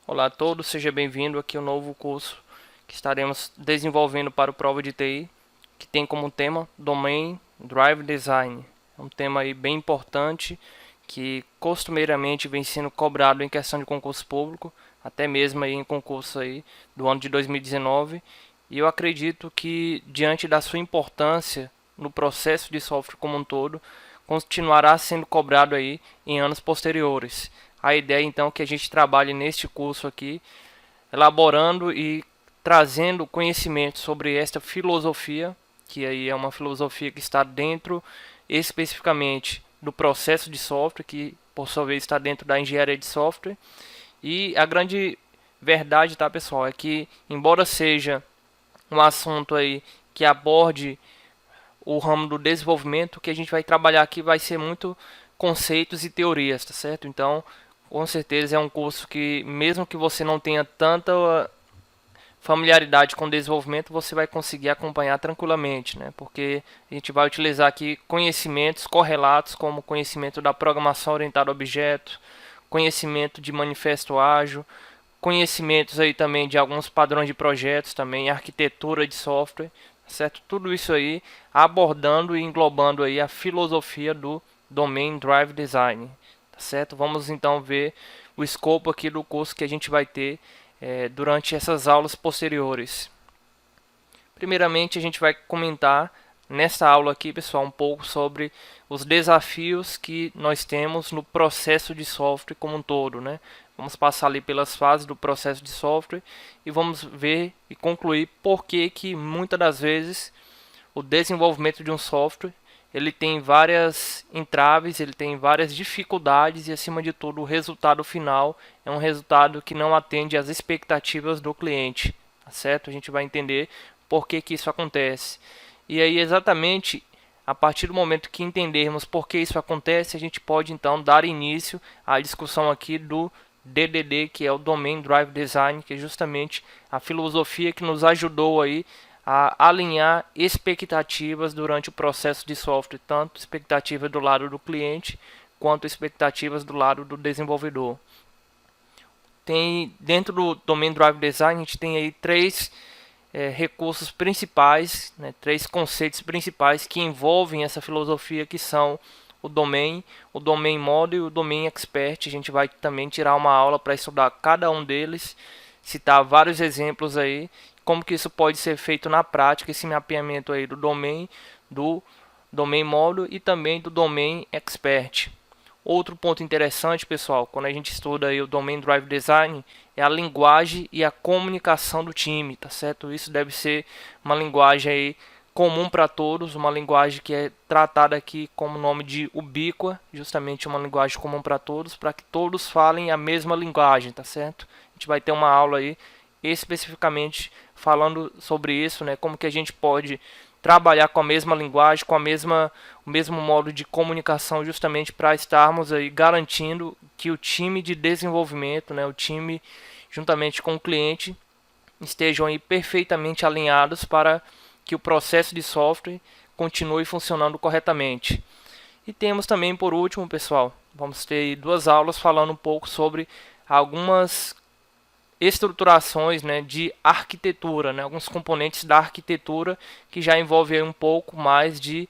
Olá a todos, seja bem-vindo aqui ao novo curso que estaremos desenvolvendo para o Prova de TI, que tem como tema Domain Drive Design. É um tema aí bem importante que costumeiramente vem sendo cobrado em questão de concurso público, até mesmo aí em concurso aí do ano de 2019. E eu acredito que diante da sua importância no processo de software como um todo, continuará sendo cobrado aí em anos posteriores. A ideia então é que a gente trabalhe neste curso aqui, elaborando e trazendo conhecimento sobre esta filosofia, que aí é uma filosofia que está dentro especificamente do processo de software, que por sua vez está dentro da engenharia de software. E a grande verdade, tá, pessoal, é que embora seja um assunto aí que aborde o ramo do desenvolvimento, o que a gente vai trabalhar aqui vai ser muito conceitos e teorias, tá certo? Então, com certeza é um curso que, mesmo que você não tenha tanta familiaridade com o desenvolvimento, você vai conseguir acompanhar tranquilamente, né? Porque a gente vai utilizar aqui conhecimentos correlatos, como conhecimento da programação orientada a objeto, conhecimento de manifesto ágil, conhecimentos aí também de alguns padrões de projetos também, arquitetura de software, certo? Tudo isso aí abordando e englobando aí a filosofia do Domain Drive Design, tá certo? Vamos então ver o escopo aqui do curso que a gente vai ter durante essas aulas posteriores. Primeiramente, a gente vai comentar nessa aula aqui, pessoal, um pouco sobre os desafios que nós temos no processo de software como um todo, né? Vamos passar ali pelas fases do processo de software e vamos ver e concluir por que muitas das vezes o desenvolvimento de um software ele tem várias entraves, ele tem várias dificuldades e acima de tudo o resultado final é um resultado que não atende às expectativas do cliente, tá certo? A gente vai entender por que isso acontece. E aí exatamente a partir do momento que entendermos por que isso acontece, a gente pode então dar início à discussão aqui do DDD, que é o Domain Drive Design, que é justamente a filosofia que nos ajudou aí a alinhar expectativas durante o processo de software, tanto expectativas do lado do cliente quanto expectativas do lado do desenvolvedor. Tem dentro do Domain Drive Design a gente tem aí três recursos principais, né, três conceitos principais que envolvem essa filosofia, que são o Domain Model e o Domain Expert. A gente vai também tirar uma aula para estudar cada um deles, citar vários exemplos aí, como que isso pode ser feito na prática, esse mapeamento aí do Domain Model e também do Domain Expert. Outro ponto interessante, pessoal, quando a gente estuda aí o Domain Drive Design, é a linguagem e a comunicação do time, tá certo? Isso deve ser uma linguagem aí comum para todos, uma linguagem que é tratada aqui como nome de ubíqua, justamente uma linguagem comum para que todos falem a mesma linguagem, tá certo? A gente vai ter uma aula aí especificamente falando sobre isso, né? Como que a gente pode trabalhar com a mesma linguagem, com o mesmo modo de comunicação, justamente para estarmos aí garantindo que o time de desenvolvimento, né, o time juntamente com o cliente, estejam aí perfeitamente alinhados para que o processo de software continue funcionando corretamente. E temos também, por último, pessoal, vamos ter duas aulas falando um pouco sobre algumas estruturações, né, de arquitetura, né, alguns componentes da arquitetura que já envolve um pouco mais de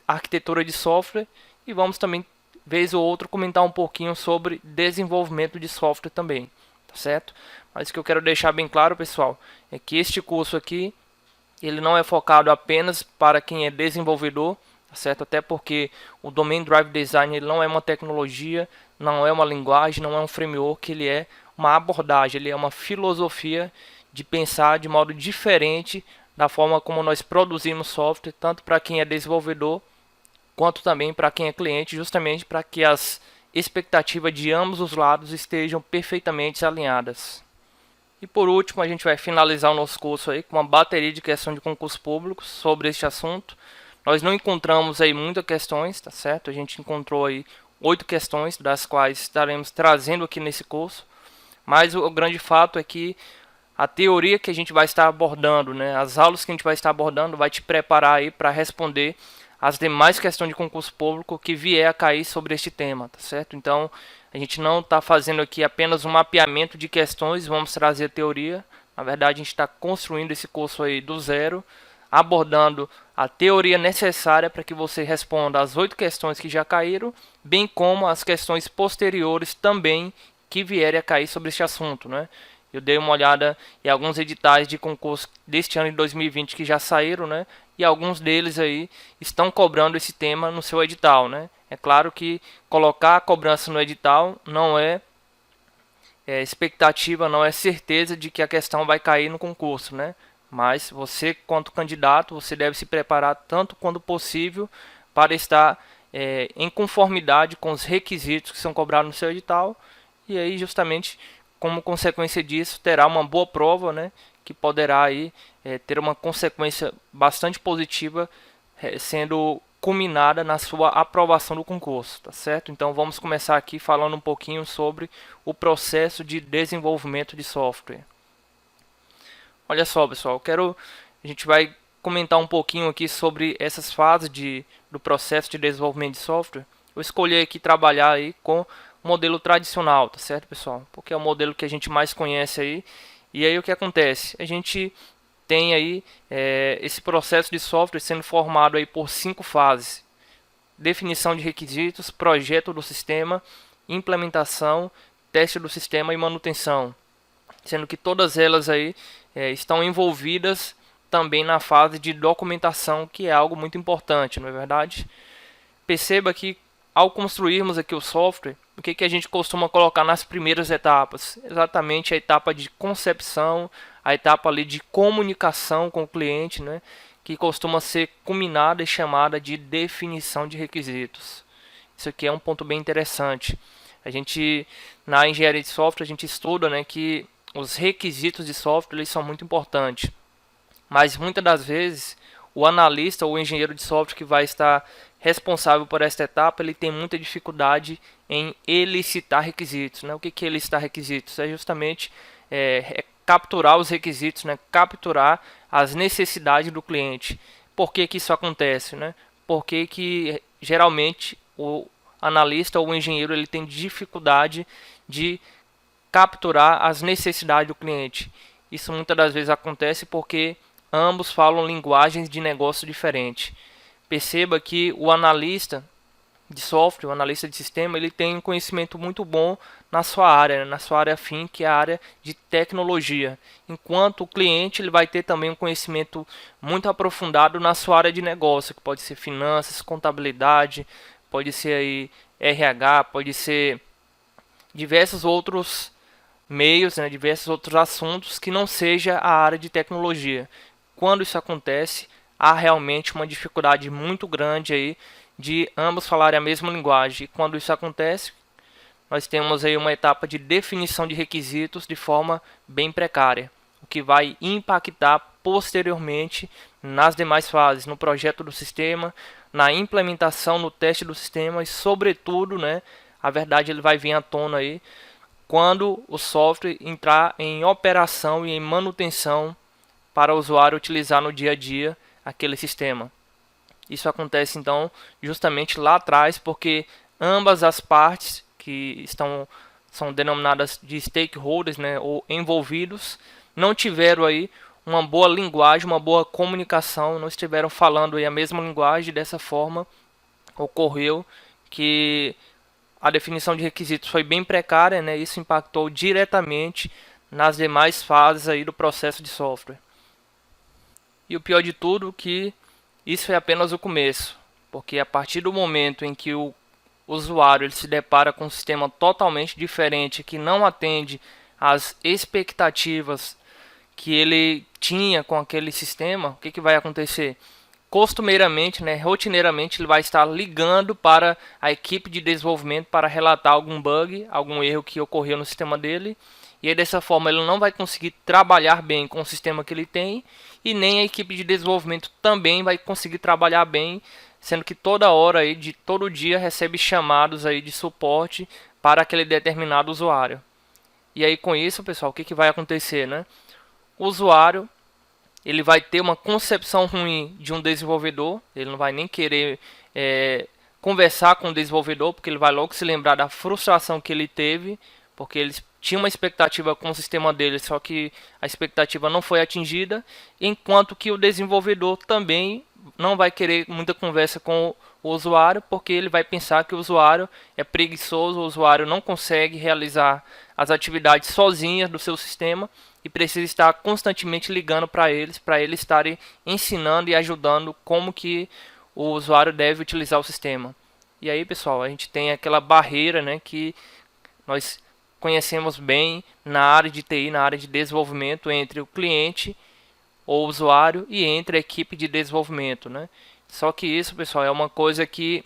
arquitetura de software, e vamos também, vez ou outra, comentar um pouquinho sobre desenvolvimento de software também, tá certo? Mas o que eu quero deixar bem claro, pessoal, é que este curso aqui ele não é focado apenas para quem é desenvolvedor, tá certo? Até porque o Domain Drive Design ele não é uma tecnologia, não é uma linguagem, não é um framework, ele é uma abordagem, ele é uma filosofia de pensar de modo diferente da forma como nós produzimos software, tanto para quem é desenvolvedor quanto também para quem é cliente, justamente para que as expectativas de ambos os lados estejam perfeitamente alinhadas. E por último, a gente vai finalizar o nosso curso aí com uma bateria de questões de concurso público sobre este assunto. Nós não encontramos aí muitas questões, tá certo? A gente encontrou aí 8 questões, das quais estaremos trazendo aqui nesse curso. Mas o grande fato é que a teoria que a gente vai estar abordando, né, as aulas que a gente vai estar abordando, vai te preparar aí para responder as demais questões de concurso público que vier a cair sobre este tema, tá certo? Então, a gente não está fazendo aqui apenas um mapeamento de questões, vamos trazer teoria. Na verdade, a gente está construindo esse curso aí do zero, abordando a teoria necessária para que você responda as 8 questões que já caíram, bem como as questões posteriores também que vierem a cair sobre este assunto, né? Eu dei uma olhada em alguns editais de concurso deste ano de 2020 que já saíram, né? E alguns deles aí estão cobrando esse tema no seu edital, né? É claro que colocar a cobrança no edital não é expectativa, não é certeza de que a questão vai cair no concurso, né? Mas você, quanto candidato, você deve se preparar tanto quanto possível para estar em conformidade com os requisitos que são cobrados no seu edital. E aí, justamente, como consequência disso, terá uma boa prova, né? Que poderá aí ter uma consequência bastante positiva, sendo culminada na sua aprovação do concurso, tá certo? Então vamos começar aqui falando um pouquinho sobre o processo de desenvolvimento de software. Olha só, pessoal, a gente vai comentar um pouquinho aqui sobre essas fases do processo de desenvolvimento de software. Eu escolhi aqui trabalhar aí com o modelo tradicional, tá certo, pessoal? Porque é o modelo que a gente mais conhece aí. E aí o que acontece? A gente tem aí esse processo de software sendo formado aí por 5 fases: definição de requisitos, projeto do sistema, implementação, teste do sistema e manutenção, sendo que todas elas aí estão envolvidas também na fase de documentação, que é algo muito importante, não é verdade? Perceba que ao construirmos aqui o software, o que a gente costuma colocar nas primeiras etapas? Exatamente a etapa de concepção, a etapa ali de comunicação com o cliente, né? Que costuma ser culminada e chamada de definição de requisitos. Isso aqui é um ponto bem interessante. Na engenharia de software, a gente estuda, né, que os requisitos de software eles são muito importantes. Mas muitas das vezes, o analista ou o engenheiro de software que vai estar responsável por esta etapa, ele tem muita dificuldade em elicitar requisitos, né? O que é elicitar requisitos? É justamente capturar os requisitos, né? Capturar as necessidades do cliente. Por que isso acontece, né? Porque geralmente o analista ou o engenheiro ele tem dificuldade de capturar as necessidades do cliente. Isso muitas das vezes acontece porque ambos falam linguagens de negócio diferentes. Perceba que o analista de software, o analista de sistema, ele tem um conhecimento muito bom na sua área, na sua área afim, que é a área de tecnologia. Enquanto o cliente ele vai ter também um conhecimento muito aprofundado na sua área de negócio, que pode ser finanças, contabilidade, pode ser aí RH, pode ser diversos outros meios, né, diversos outros assuntos que não seja a área de tecnologia. Quando isso acontece, há realmente uma dificuldade muito grande aí de ambos falarem a mesma linguagem. E quando isso acontece, nós temos aí uma etapa de definição de requisitos de forma bem precária, o que vai impactar posteriormente nas demais fases, no projeto do sistema, na implementação, no teste do sistema e, sobretudo, né, a verdade ele vai vir à tona aí quando o software entrar em operação e em manutenção para o usuário utilizar no dia a dia aquele sistema. Isso acontece então justamente lá atrás, porque ambas as partes que são denominadas de stakeholders, né, ou envolvidos, não tiveram aí uma boa linguagem, uma boa comunicação, não estiveram falando aí a mesma linguagem. Dessa forma ocorreu que a definição de requisitos foi bem precária, né? Isso impactou diretamente nas demais fases aí do processo de software. E o pior de tudo é que isso é apenas o começo, porque a partir do momento em que o usuário ele se depara com um sistema totalmente diferente, que não atende às expectativas que ele tinha com aquele sistema, o que vai acontecer? Costumeiramente, né, rotineiramente, ele vai estar ligando para a equipe de desenvolvimento para relatar algum bug, algum erro que ocorreu no sistema dele. E aí, dessa forma, ele não vai conseguir trabalhar bem com o sistema que ele tem, e nem a equipe de desenvolvimento também vai conseguir trabalhar bem, sendo que toda hora, aí, de todo dia, recebe chamados aí de suporte para aquele determinado usuário. E aí, com isso, pessoal, o que vai acontecer, né? O usuário ele vai ter uma concepção ruim de um desenvolvedor, ele não vai nem querer conversar com o desenvolvedor, porque ele vai logo se lembrar da frustração que ele teve, porque eles tinham uma expectativa com o sistema dele, só que a expectativa não foi atingida, enquanto que o desenvolvedor também não vai querer muita conversa com o usuário, porque ele vai pensar que o usuário é preguiçoso, o usuário não consegue realizar as atividades sozinhas do seu sistema e precisa estar constantemente ligando para eles estarem ensinando e ajudando como que o usuário deve utilizar o sistema. E aí, pessoal, a gente tem aquela barreira, né, que nós conhecemos bem na área de TI, na área de desenvolvimento, entre o cliente ou usuário e entre a equipe de desenvolvimento, né? Só que isso, pessoal, é uma coisa que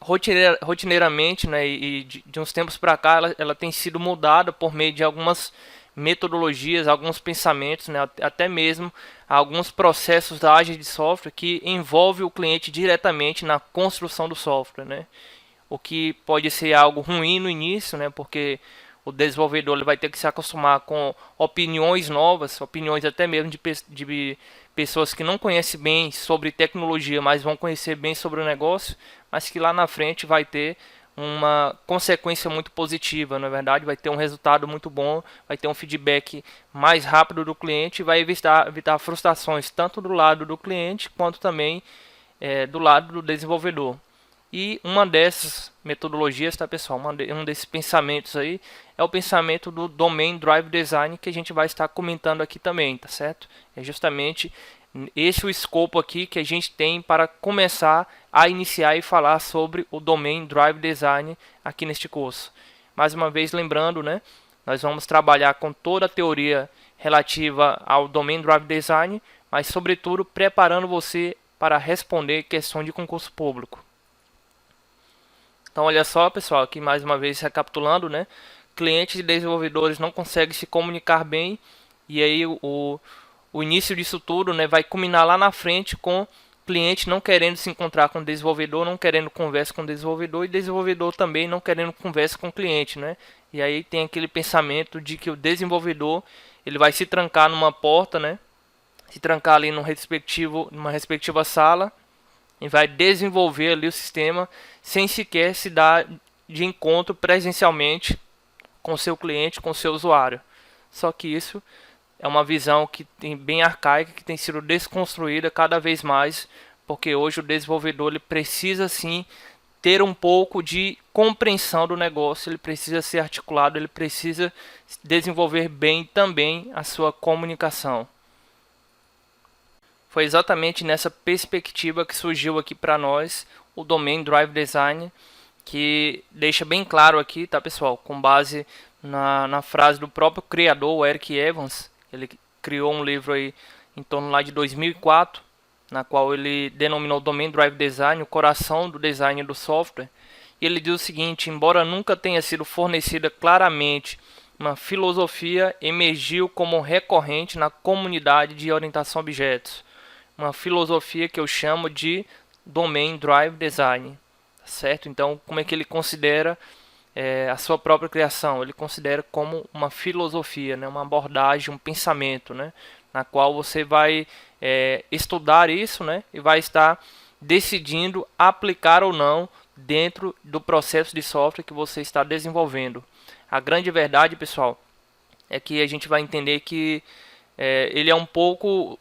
rotineiramente, né, e de uns tempos para cá, ela tem sido mudada por meio de algumas metodologias, alguns pensamentos, né, até mesmo alguns processos ágeis de software que envolve o cliente diretamente na construção do software, né? O que pode ser algo ruim no início, né, porque o desenvolvedor ele vai ter que se acostumar com opiniões novas, opiniões até mesmo de pessoas que não conhecem bem sobre tecnologia, mas vão conhecer bem sobre o negócio, mas que lá na frente vai ter uma consequência muito positiva, na verdade, vai ter um resultado muito bom, vai ter um feedback mais rápido do cliente e vai evitar frustrações tanto do lado do cliente quanto também do lado do desenvolvedor. E uma dessas metodologias, tá, pessoal, um desses pensamentos aí é o pensamento do Domain Drive Design, que a gente vai estar comentando aqui também, tá certo? É justamente esse o escopo aqui que a gente tem para começar a iniciar e falar sobre o Domain Drive Design aqui neste curso. Mais uma vez lembrando, né, nós vamos trabalhar com toda a teoria relativa ao Domain Drive Design, mas sobretudo preparando você para responder questão de concurso público. Então olha só, pessoal, aqui mais uma vez recapitulando, né? Clientes e desenvolvedores não conseguem se comunicar bem e aí o início disso tudo, né, vai culminar lá na frente com cliente não querendo se encontrar com o desenvolvedor, não querendo conversa com o desenvolvedor e desenvolvedor também não querendo conversa com o cliente, né? E aí tem aquele pensamento de que o desenvolvedor ele vai se trancar numa porta, né? Se trancar ali numa respectiva sala e vai desenvolver ali o sistema sem sequer se dar de encontro presencialmente com seu cliente, com seu usuário. Só que isso é uma visão que tem bem arcaica, que tem sido desconstruída cada vez mais, porque hoje o desenvolvedor ele precisa sim ter um pouco de compreensão do negócio, ele precisa ser articulado, ele precisa desenvolver bem também a sua comunicação. Foi exatamente nessa perspectiva que surgiu aqui para nós o Domain Drive Design, que deixa bem claro aqui, tá, pessoal, com base na frase do próprio criador, o Eric Evans. Ele criou um livro aí em torno lá de 2004, na qual ele denominou Domain Drive Design, o coração do design do software. E ele diz o seguinte: embora nunca tenha sido fornecida claramente, uma filosofia emergiu como recorrente na comunidade de orientação a objetos. Uma filosofia que eu chamo de Domain Drive Design, certo? Então, como é que ele considera a sua própria criação? Ele considera como uma filosofia, né? Uma abordagem, um pensamento, né? Na qual você vai estudar isso, né? E vai estar decidindo aplicar ou não dentro do processo de software que você está desenvolvendo. A grande verdade, pessoal, é que a gente vai entender que ele é um pouco...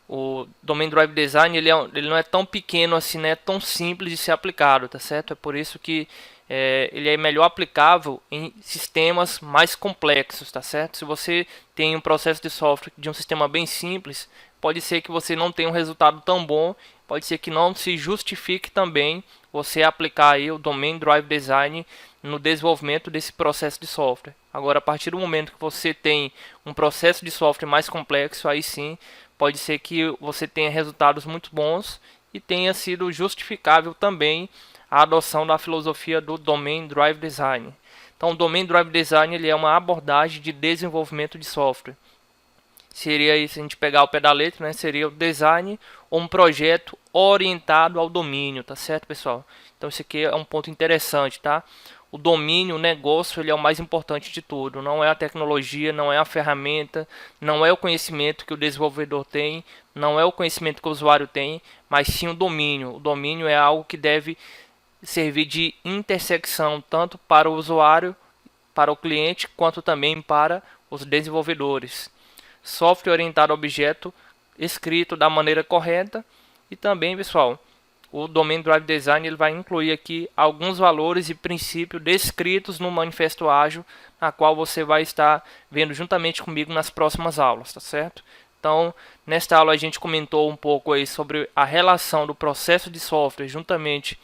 O Domain Drive Design ele não é tão pequeno assim, né? É tão simples de ser aplicado, tá certo? É por isso que ele é melhor aplicável em sistemas mais complexos, tá certo? Se você tem um processo de software de um sistema bem simples, pode ser que você não tenha um resultado tão bom, pode ser que não se justifique também você aplicar aí o Domain Drive Design no desenvolvimento desse processo de software. Agora, a partir do momento que você tem um processo de software mais complexo, aí sim pode ser que você tenha resultados muito bons e tenha sido justificável também a adoção da filosofia do Domain Drive Design. Então, o Domain Drive Design ele é uma abordagem de desenvolvimento de software. Seria aí, se a gente pegar o pé da letra, né, seria o design ou um projeto orientado ao domínio, tá certo, pessoal? Então, isso aqui é um ponto interessante, tá? o domínio, o negócio, ele é o mais importante de tudo. Não é a tecnologia, não é a ferramenta, não é o conhecimento que o desenvolvedor tem, não é o conhecimento que o usuário tem, mas sim o domínio. O domínio é algo que deve servir de intersecção tanto para o usuário, para o cliente, quanto também para os desenvolvedores. Software orientado a objeto escrito da maneira correta. E também, pessoal, o Domain Drive Design ele vai incluir aqui alguns valores e princípios descritos no Manifesto Ágil, na qual você vai estar vendo juntamente comigo nas próximas aulas, tá certo? Então, nesta aula a gente comentou um pouco aí sobre a relação do processo de software juntamente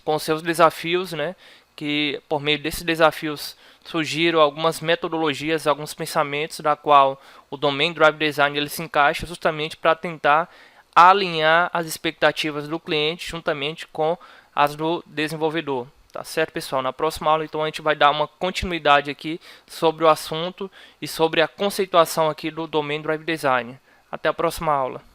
com seus desafios, né? Que por meio desses desafios surgiram algumas metodologias, alguns pensamentos da qual o Domain Drive Design ele se encaixa justamente para tentar alinhar as expectativas do cliente juntamente com as do desenvolvedor. Tá certo, pessoal? Na próxima aula, então, a gente vai dar uma continuidade aqui sobre o assunto e sobre a conceituação aqui do Domain Drive Design. Até a próxima aula.